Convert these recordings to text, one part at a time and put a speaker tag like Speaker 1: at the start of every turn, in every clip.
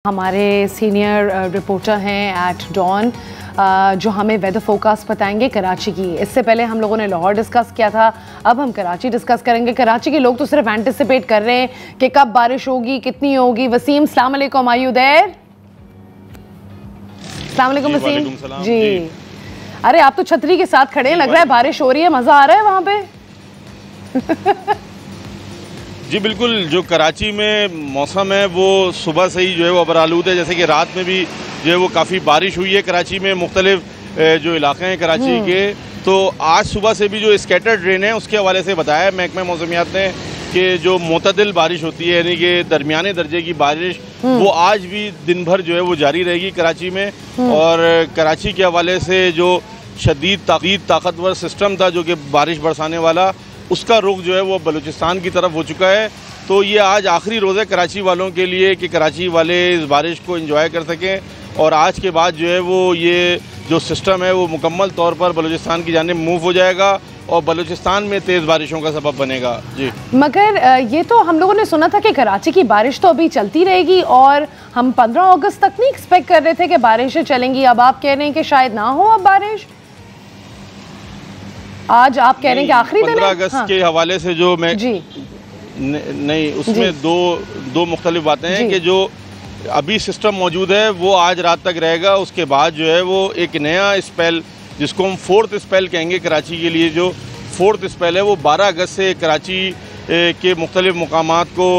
Speaker 1: हमारे senior reporter हैं at dawn जो हमें वेदर फोरकास्ट बताएंगे कराची की। इससे पहले हम लोगों ने लाहौर डिस्कस किया था, अब हम कराची डिस्कस करेंगे। कराची के लोग तो सिर्फ एंटिसिपेट कर रहे हैं कि कब बारिश होगी, कितनी होगी। वसीम, अस्सलाम वालेकुम, आर यू देयर? अस्सलाम वालेकुम वसीम जी। अरे आप तो छतरी के साथ खड़े हैं, लग रहा है बारिश हो रही है, मजा आ रहा है वहां पे।
Speaker 2: जी बिल्कुल, जो कराची में मौसम है वो सुबह से ही जो है वो अबरालूद है। जैसे कि रात में भी जो है वो काफ़ी बारिश हुई है कराची में, मुख्तलिफ जो इलाके हैं कराची के। तो आज सुबह से भी जो स्कैटर्ड रेन है उसके हवाले से बताया है महकमा मौसमियात ने कि जो मोतदिल बारिश होती है, यानी कि दरमियाने दर्जे की बारिश, वो आज भी दिन भर जो है वो जारी रहेगी कराची में। और कराची के हवाले से जो शदीद ताकतवर सिस्टम था जो कि बारिश बरसाने वाला, उसका रुख जो है वो बलूचिस्तान की तरफ हो चुका है। तो ये आज आखिरी रोज़ है कराची वालों के लिए कि कराची वाले इस बारिश को एंजॉय कर सकें। और आज के बाद जो है वो ये जो सिस्टम है वो मुकम्मल तौर पर बलूचिस्तान की जानिब मूव हो जाएगा और बलूचिस्तान में तेज़ बारिशों का सबब बनेगा। जी,
Speaker 1: मगर ये तो हम लोगों ने सुना था कि कराची की बारिश तो अभी चलती रहेगी और हम 15 अगस्त तक नहीं एक्सपेक्ट कर रहे थे कि बारिशें चलेंगी। अब आप कह रहे हैं कि शायद ना हो अब बारिश। आज आप कह रहे हैं कि आखिरी दिन है।
Speaker 2: 15 अगस्त के हवाले से जो मैं
Speaker 1: जी
Speaker 2: नहीं, उसमें दो मुख्तलिफ बातें हैं कि जो अभी सिस्टम मौजूद है वो आज रात तक रहेगा। उसके बाद जो है वो एक नया स्पेल, जिसको हम फोर्थ स्पेल कहेंगे कराची के लिए, जो फोर्थ स्पेल है वो 12 अगस्त से कराची के मुख्तलिफ मुकामात को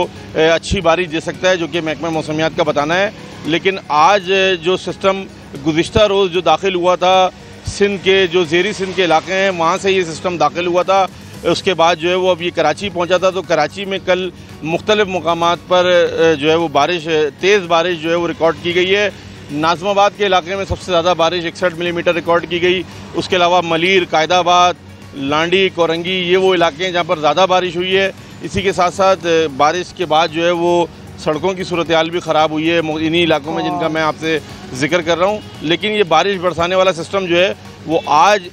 Speaker 2: अच्छी बारिश दे सकता है, जो कि महकमा मौसमियात का बताना है। लेकिन आज जो सिस्टम गुज़िश्ता रोज़ जो दाखिल हुआ था सिंध के जो ज़ेरी सिंध के इलाके हैं, वहाँ से ये सिस्टम दाखिल हुआ था। उसके बाद जो है वो अब ये कराची पहुँचा था। तो कराची में कल मुख्तलिफ मुकामात पर जो है वो बारिश, तेज़ बारिश जो है वो रिकॉर्ड की गई है। नाज़माबाद के इलाके में सबसे ज़्यादा बारिश 61 मिलीमीटर रिकॉर्ड की गई। उसके अलावा मलीर, कायदाबाद, लांडी, कोरंगी, ये वो इलाके हैं जहाँ पर ज़्यादा बारिश हुई है। इसी के साथ साथ बारिश के बाद जो है वो सड़कों की सूरत हाल भी ख़राब हुई है इन्हीं इलाकों में जिनका मैं आपसे जिक्र कर रहा हूँ। लेकिन ये बारिश बरसाने वाला सिस्टम जो है वो आज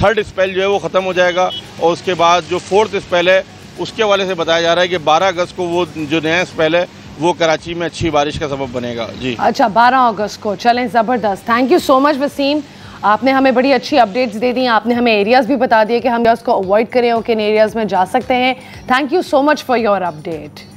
Speaker 2: थर्ड स्पेल जो है वो ख़त्म हो जाएगा और उसके बाद जो फोर्थ स्पेल है उसके हवाले से बताया जा रहा है कि 12 अगस्त को वो जो नया स्पेल है वो कराची में अच्छी बारिश का सबब बनेगा। जी
Speaker 1: अच्छा, 12 अगस्त को। चलें, ज़बरदस्त। Thank you so much Wasim, आपने हमें बड़ी अच्छी अपडेट्स दे दी। आपने हमें एरियाज़ भी बता दिए कि हम उसको अवॉइड करें और किन एरियाज़ में जा सकते हैं। Thank you so much for your update.